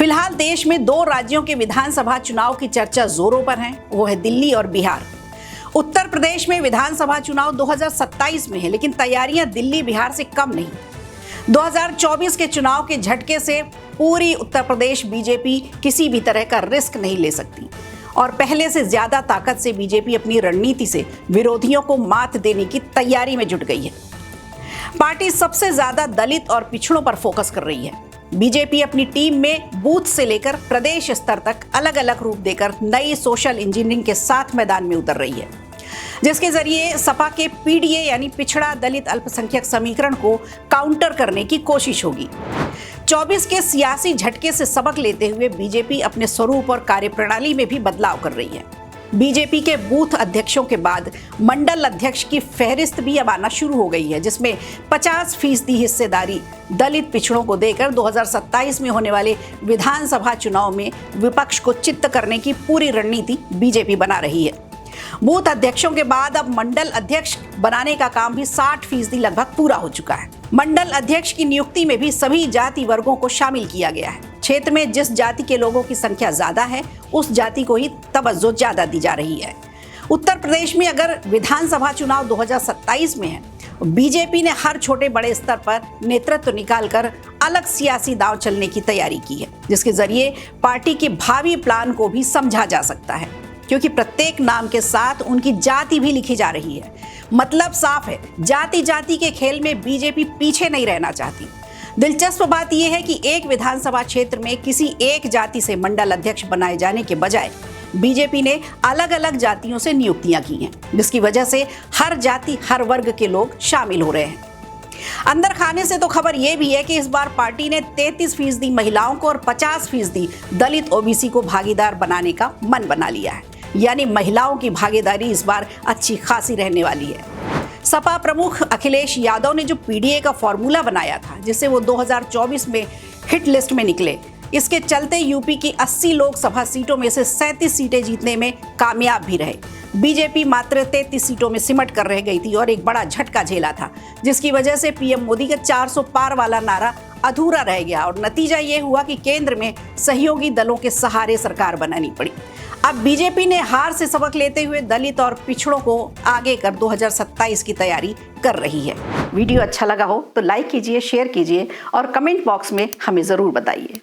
फिलहाल देश में 2 राज्यों के विधानसभा चुनाव की चर्चा जोरों पर है, वो है दिल्ली और बिहार। उत्तर प्रदेश में विधानसभा चुनाव 2027 में है, लेकिन तैयारियां दिल्ली बिहार से कम नहीं। 2024 के चुनाव के झटके से पूरी उत्तर प्रदेश बीजेपी किसी भी तरह का रिस्क नहीं ले सकती और पहले से ज्यादा ताकत से बीजेपी अपनी रणनीति से विरोधियों को मात देने की तैयारी में जुट गई है। पार्टी सबसे ज्यादा दलित और पिछड़ों पर फोकस कर रही है। बीजेपी अपनी टीम में बूथ से लेकर प्रदेश स्तर तक अलग अलग रूप देकर नई सोशल इंजीनियरिंग के साथ मैदान में उतर रही है, जिसके जरिए सपा के पीडीए यानी पिछड़ा दलित अल्पसंख्यक समीकरण को काउंटर करने की कोशिश होगी। 24 के सियासी झटके से सबक लेते हुए बीजेपी अपने स्वरूप और कार्यप्रणाली में भी बदलाव कर रही है। बीजेपी के बूथ अध्यक्षों के बाद मंडल अध्यक्ष की फहरिस्त भी अब आना शुरू हो गई है, जिसमें 50% हिस्सेदारी दलित पिछड़ों को देकर 2027 में होने वाले विधानसभा चुनाव में विपक्ष को चित्त करने की पूरी रणनीति बीजेपी बना रही है। बूथ अध्यक्षों के बाद अब मंडल अध्यक्ष बनाने का काम भी 60% लगभग पूरा हो चुका है। मंडल अध्यक्ष की नियुक्ति में भी सभी जाति वर्गों को शामिल किया गया है। क्षेत्र में जिस जाति के लोगों की संख्या ज्यादा है, उस जाति को ही तवज्जो ज्यादा दी जा रही है। उत्तर प्रदेश में अगर विधानसभा चुनाव 2027 में है, बीजेपी ने हर छोटे बड़े स्तर पर नेतृत्व निकालकर अलग सियासी दांव चलने की तैयारी की है, जिसके जरिए पार्टी के भावी प्लान को भी समझा जा सकता है, क्योंकि प्रत्येक नाम के साथ उनकी जाति भी लिखी जा रही है। मतलब साफ है, जाति जाति के खेल में बीजेपी पीछे नहीं रहना चाहती। दिलचस्प बात यह है कि एक विधानसभा क्षेत्र में किसी एक जाति से मंडल अध्यक्ष बनाए जाने के बजाय बीजेपी ने अलग अलग जातियों से नियुक्तियां की हैं, जिसकी वजह से हर जाति हर वर्ग के लोग शामिल हो रहे हैं। अंदर खाने से तो खबर यह भी है कि इस बार पार्टी ने 33% महिलाओं को और 50% दलित ओबीसी को भागीदार बनाने का मन बना लिया है, यानी महिलाओं की भागीदारी इस बार अच्छी खासी रहने वाली है। सपा प्रमुख अखिलेश यादव ने जो पीडीए का फॉर्मूला बनाया था, जिससे वो 2024 में हिट लिस्ट में निकले, इसके चलते यूपी की 80 लोकसभा सीटों में से 37 सीटें जीतने में कामयाब भी रहे। बीजेपी मात्र 33 सीटों में सिमट कर रह गई थी और एक बड़ा झटका झेला था, जिसकी वजह से पीएम मोदी का 400 पार वाला नारा अधूरा रह गया और नतीजा ये हुआ कि केंद्र में सहयोगी दलों के सहारे सरकार बनानी पड़ी। अब बीजेपी ने हार से सबक लेते हुए दलित और पिछड़ों को आगे कर 2027 की तैयारी कर रही है। वीडियो अच्छा लगा हो तो लाइक कीजिए, शेयर कीजिए और कमेंट बॉक्स में हमें जरूर बताइए।